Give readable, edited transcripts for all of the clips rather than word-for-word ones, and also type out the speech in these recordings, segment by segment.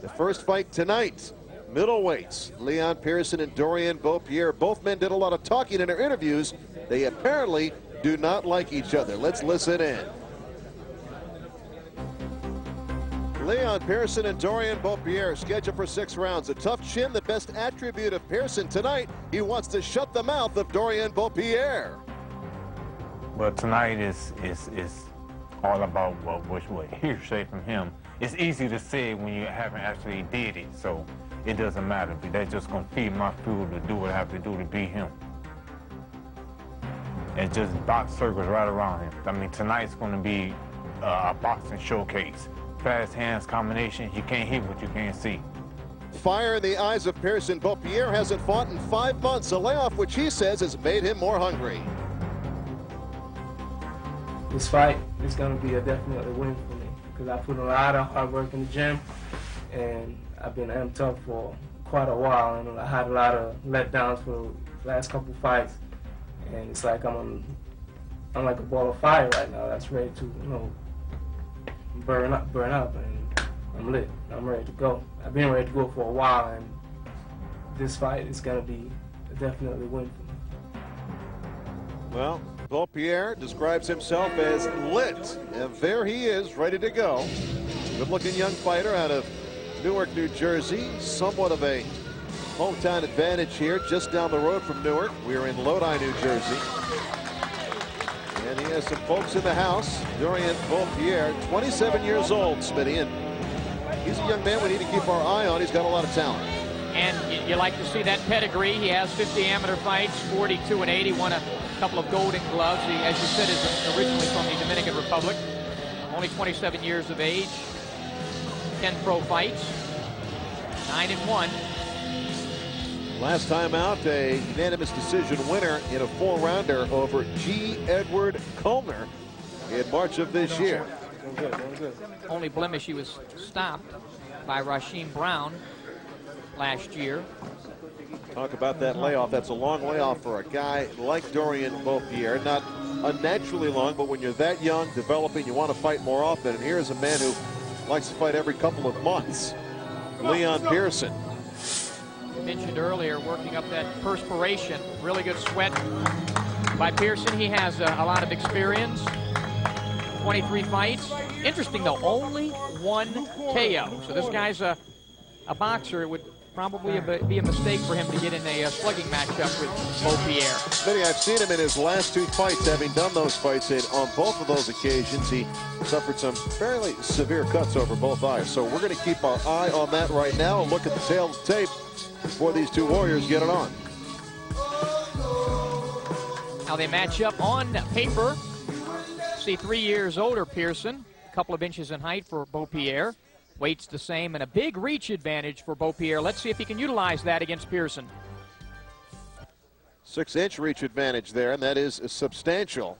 The first fight tonight, middleweights, Leon Pearson and Dorian Beaupierre. Both men did a lot of talking in their interviews. They apparently do not like each other. Let's listen in. Leon Pearson and Dorian Beaupierre scheduled for 6 rounds. A tough chin, the best attribute of Pearson tonight. He wants to shut the mouth of Dorian Beaupierre. But tonight is all about what hearsay from him. It's easy to say when you haven't actually did it, so it doesn't matter. But that's just gonna feed my fuel to do what I have to do to beat him. And just box circles right around him. I mean, tonight's gonna be a boxing showcase. Fast hands combination, you can't hit what you can't see. Fire in the eyes of Pearson. Beaupierre hasn't fought in 5 months, a layoff which he says has made him more hungry. This fight is going to be a definite win for me because I put a lot of hard work in the gym and I've been amped up for quite a while, and I had a lot of letdowns for the last couple fights, and it's like I'm like a ball of fire right now that's ready to, you know, burn up, and I'm lit. I'm ready to go. I've been ready to go for a while, and this fight is going to be a definitely win for me. Well, Beaupierre describes himself as lit, and there he is, ready to go. Good-looking young fighter out of Newark, New Jersey. Somewhat of a hometown advantage here, just down the road from Newark. We're in Lodi, New Jersey. And he has some folks in the house. Dorian Beaupierre, 27 years old, Smitty, and he's a young man we need to keep our eye on. He's got a lot of talent. And you like to see that pedigree. He has 50 amateur fights, 42-8. He won a couple of Golden Gloves. He, as you said, is originally from the Dominican Republic. Only 27 years of age. 10 pro fights. 9-1. Last time out, a unanimous decision winner in a 4-rounder over G. Edward Colner in March of this year. Only blemish, he was stopped by Rasheem Brown last year. Talk about that layoff. That's a long layoff for a guy like Dorian Beaupierre. Not unnaturally long, but when you're that young, developing, you want to fight more often. And here's a man who likes to fight every couple of months. Leon Pearson. Mentioned earlier, working up that perspiration. Really good sweat by Pearson. He has a lot of experience. 23 fights. Interesting, though, only 1 KO. So this guy's a boxer. It would probably be a mistake for him to get in a slugging matchup with Beaupierre. Smitty, I've seen him in his last 2 fights, having done those fights. And on both of those occasions, he suffered some fairly severe cuts over both eyes. So we're going to keep our eye on that right now and look at the tail of the tape before these 2 warriors get it on. How they match up on paper. See, 3 years older Pearson, a couple of inches in height for Beaupierre. Weight's the same, and a big reach advantage for Beaupierre. Let's see if he can utilize that against Pearson. 6-inch reach advantage there, and that is substantial.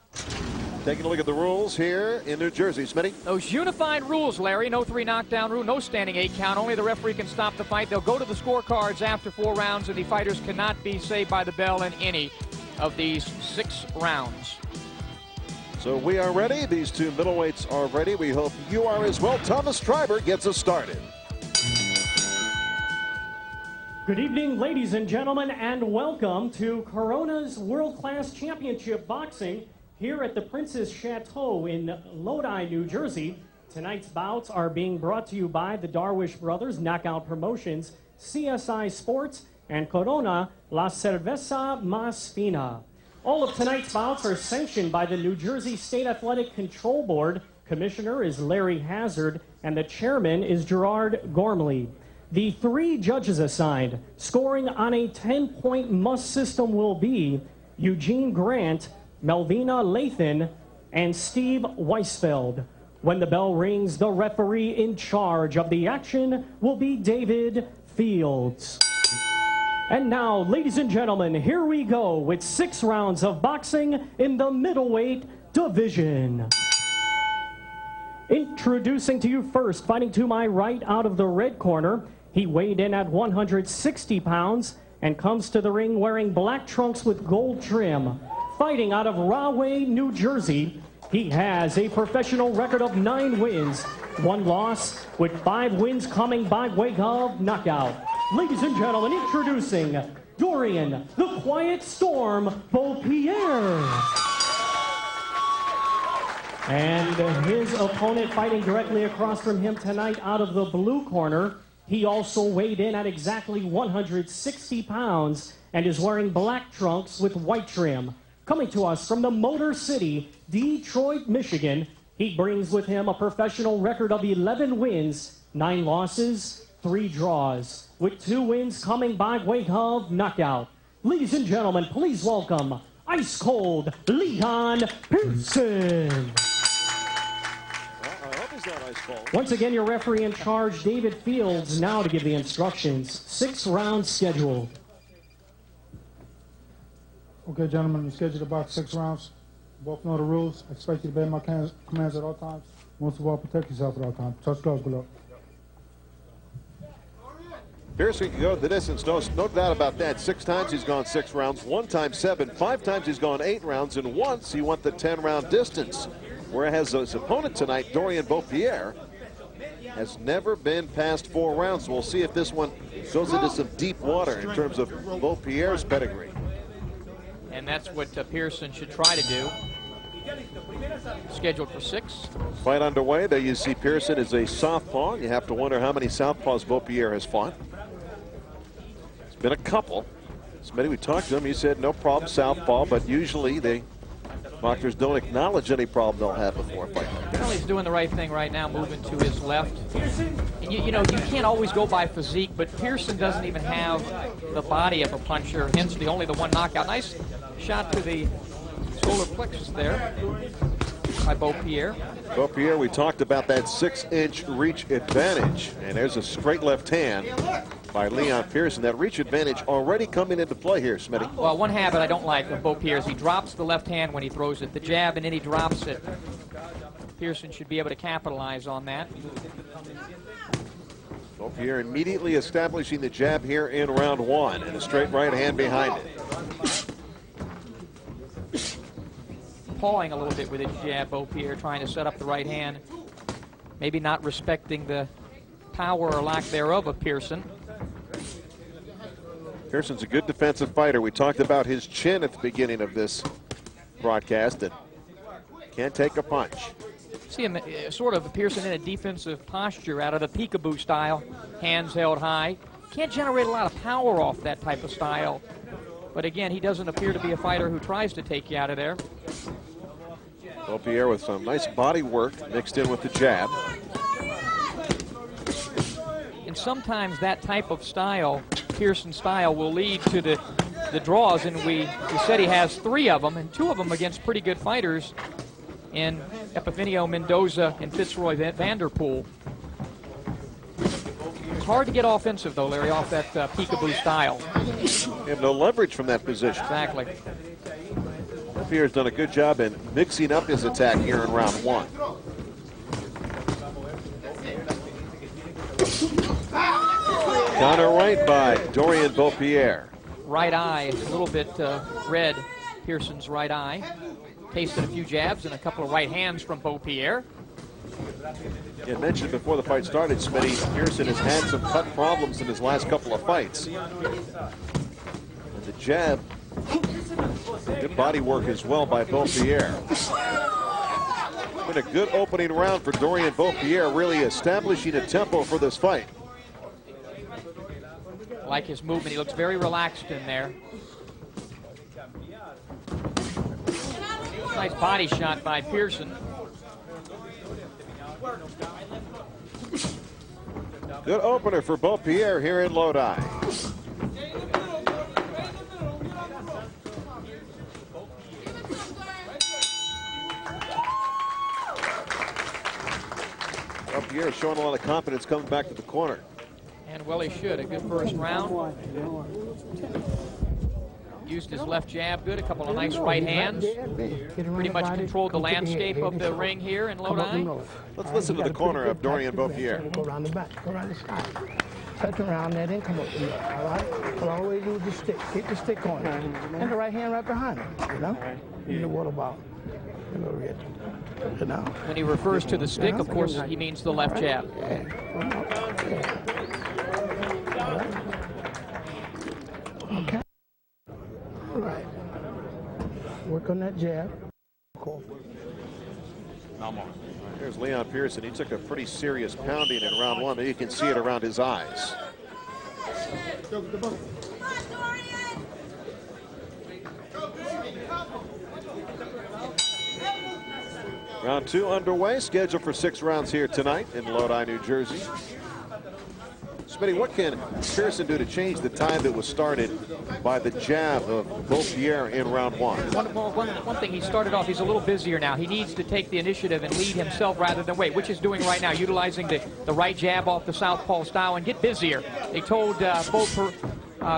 Taking a look at the rules here in New Jersey. Smitty? Those unified rules, Larry. No 3 knockdown rule, no standing 8 count. Only the referee can stop the fight. They'll go to the scorecards after 4 rounds, and the fighters cannot be saved by the bell in any of these 6 rounds. So we are ready. These 2 middleweights are ready. We hope you are as well. Thomas Schreiber gets us started. Good evening, ladies and gentlemen, and welcome to Corona's World Class Championship Boxing here at the Princess Chateau in Lodi, New Jersey. Tonight's bouts are being brought to you by the Darwish Brothers, Knockout Promotions, CSI Sports, and Corona La Cerveza Más Fina. All of tonight's bouts are sanctioned by the New Jersey State Athletic Control Board. Commissioner is Larry Hazard, and the chairman is Gerard Gormley. The 3 judges assigned, scoring on a 10-point must system, will be Eugene Grant, Melvina Lathan, and Steve Weisfeld. When the bell rings, the referee in charge of the action will be David Fields. And now, ladies and gentlemen, here we go with 6 rounds of boxing in the middleweight division. Introducing to you first, fighting to my right out of the red corner, he weighed in at 160 pounds and comes to the ring wearing black trunks with gold trim. Fighting out of Rahway, New Jersey, He has a professional record of 9 wins, 1 loss, with 5 wins coming by way of knockout. Ladies and gentlemen, introducing Dorian, the Quiet Storm, Beaupierre. And his opponent fighting directly across from him tonight out of the blue corner. He also weighed in at exactly 160 pounds and is wearing black trunks with white trim. Coming to us from the Motor City, Detroit, Michigan, he brings with him a professional record of 11 wins, 9 losses, 3 draws, with 2 wins coming by way of knockout. Ladies and gentlemen, please welcome Ice Cold Leon Pearson. Once again, your referee in charge, David Fields, now to give the instructions. 6 rounds scheduled. Okay, gentlemen, we scheduled about 6 rounds. Both know the rules. I expect you to obey my commands at all times. Most of all, protect yourself at all times. Touch gloves, good luck. Pearson can go the distance, no doubt about that. 6 times he's gone 6 rounds, 1 time 7, 5 times he's gone 8 rounds, and once he went the 10-round distance. Whereas his opponent tonight, Dorian Beaupierre, has never been past 4 rounds. So we'll see if this one goes into some deep water in terms of Beaupierre's pedigree. And that's what Pearson should try to do. Scheduled for 6. Fight underway. There you see Pearson is a southpaw. You have to wonder how many southpaws Beaupierre has fought. It's been a couple. Smitty, we talked to him. He said no problem, southpaw, but usually the boxers don't acknowledge any problem they'll have before a fight like this. Well, he's doing the right thing right now, moving to his left. And you know, you can't always go by physique, but Pearson doesn't even have the body of a puncher, hence only the 1 knockout. Nice shot to the solar plexus there by Beaupierre. Beaupierre, we talked about that 6-inch reach advantage, and there's a straight left hand by Leon Pearson. That reach advantage already coming into play here, Smitty. Well, one habit I don't like of Beaupierre is he drops the left hand when he throws it, the jab, and then he drops it. Pearson should be able to capitalize on that. Beaupierre immediately establishing the jab here in round 1, and a straight right hand behind it. Pawing a little bit with his jab, Beaupierre, trying to set up the right hand. Maybe not respecting the power or lack thereof of Pearson. Pearson's a good defensive fighter. We talked about his chin at the beginning of this broadcast, and can't take a punch. See him sort of Pearson in a defensive posture out of the peekaboo style, hands held high. Can't generate a lot of power off that type of style. But again, he doesn't appear to be a fighter who tries to take you out of there. Beaupierre with some nice body work mixed in with the jab. And sometimes that type of style, Pearson style, will lead to the draws. And we said he has 3 of them, and 2 of them against pretty good fighters in Epifanio Mendoza and Fitzroy Vanderpool. It's hard to get offensive, though, Larry, off that peekaboo style. You have no leverage from that position. Exactly. Beaupierre's done a good job in mixing up his attack here in round 1. Counter right by Dorian Beaupierre. Right eye, a little bit red, Pearson's right eye. Tasted a few jabs and a couple of right hands from Beaupierre. You mentioned before the fight started, Smitty, Pearson has had some cut problems in his last couple of fights. And the jab, good body work as well by Beaupierre. Been a good opening round for Dorian Beaupierre, really establishing a tempo for this fight. I like his movement. He looks very relaxed in there. Nice body shot by Pearson. Good opener for Beaupierre here in Lodi. Beaupierre showing a lot of confidence coming back to the corner. And well, he should. A good first round. Used his left jab good, a couple of nice right hands. Pretty much controlled the landscape of the ring here in Lodi. Let's listen to the corner of Dorian Beaupierre. Go around the back, go around the side. Touch around there, then come up here, all right? But all the way do the stick, hit the stick on it. And the right hand right behind it, you know? In the water bottle. When he refers to the stick, of course, he means the left jab. Okay. All right. Work on that jab. Cool. No more. Here's Leon Pearson. He took a pretty serious pounding in round one. You can see it around his eyes. Round two underway, scheduled for 6 rounds here tonight in Lodi, New Jersey. Smitty, what can Pearson do to change the tide that was started by the jab of Beaupierre in round one? One thing, he started off, he's a little busier now. He needs to take the initiative and lead himself rather than wait, which he's doing right now, utilizing the right jab off the southpaw style and get busier. They told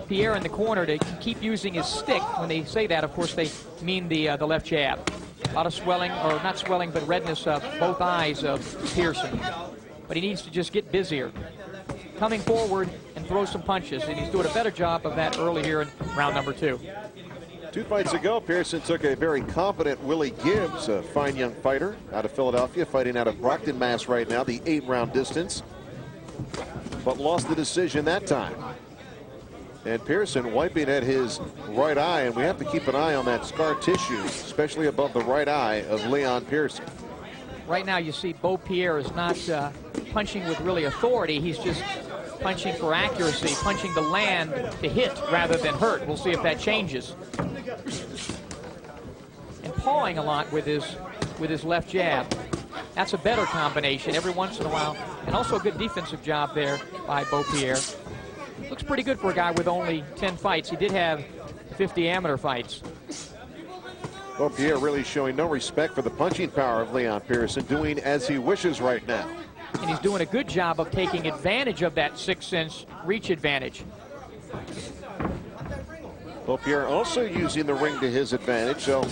Pierre in the corner to keep using his stick. When they say that, of course, they mean the left jab. A lot of swelling, or not swelling, but redness of both eyes of Pearson. But he needs to just get busier, coming forward and throw some punches, and he's doing a better job of that early here in round number 2. 2 fights ago, Pearson took a very confident Willie Gibbs, a fine young fighter out of Philadelphia, fighting out of Brockton, Mass right now, the 8-round distance, but lost the decision that time. And Pearson wiping at his right eye, and we have to keep an eye on that scar tissue, especially above the right eye of Leon Pearson. Right now you see Beaupierre is not punching with really authority. He's just punching for accuracy, punching the land to hit rather than hurt. We'll see if that changes. And pawing a lot with his left jab. That's a better combination every once in a while. And also a good defensive job there by Beaupierre. Looks pretty good for a guy with only 10 fights. He did have 50 amateur fights. Beaupierre really showing no respect for the punching power of Leon Pearson, doing as he wishes right now. And he's doing a good job of taking advantage of that 6-inch reach advantage. Beaupierre also using the ring to his advantage, so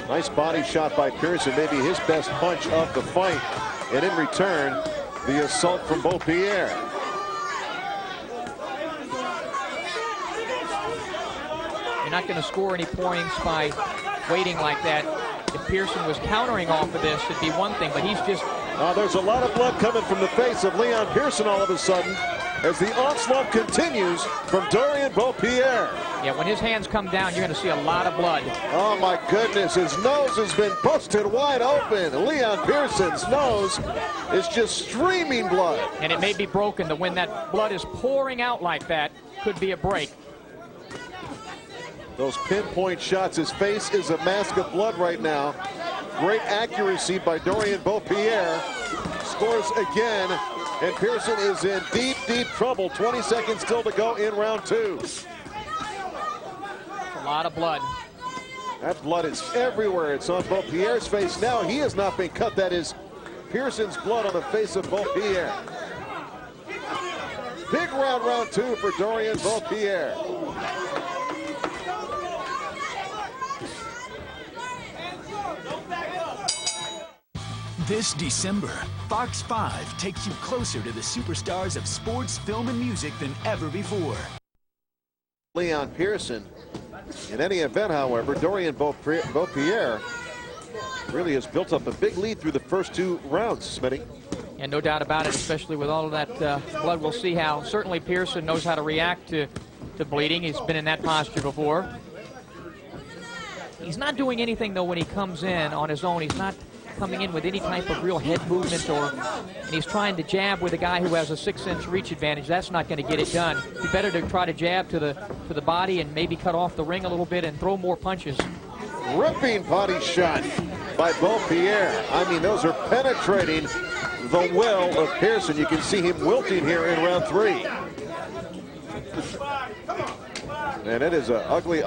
nice body shot by Pearson, maybe his best punch of the fight. And in return, the assault from Beaupierre. You're not going to score any points by waiting like that. If Pearson was countering off of this, it'd be one thing, but he's just... There's a lot of blood coming from the face of Leon Pearson all of a sudden as the onslaught continues from Dorian Beaupierre. Yeah, when his hands come down, you're going to see a lot of blood. Oh, my goodness. His nose has been busted wide open. Leon Pearson's nose is just streaming blood. And it may be broken. When that blood is pouring out like that, could be a break. Those pinpoint shots. His face is a mask of blood right now. Great accuracy by Dorian Beaupierre. Scores again, and Pearson is in deep, deep trouble. 20 seconds still to go in round 2. A lot of blood. That blood is everywhere. It's on Beaupierre's face now. He has not been cut. That is Pearson's blood on the face of Beaupierre. Big round 2 for Dorian Beaupierre. This December, Fox 5 takes you closer to the superstars of sports, film, and music than ever before. Leon Pearson. In any event, however, Dorian Beaupierre really has built up a big lead through the first 2 rounds, Smitty. And no doubt about it, especially with all of that blood. We'll see how certainly Pearson knows how to react to bleeding. He's been in that posture before. He's not doing anything, though, when he comes in on his own. He's not coming in with any type of real head movement, and he's trying to jab with a guy who has a 6-inch reach advantage. That's not going to get it done. It'd be better to try to jab to the body and maybe cut off the ring a little bit and throw more punches. Ripping body shot by Beaupierre. I mean, those are penetrating the will of Pearson. You can see him wilting here in round 3. And it is an ugly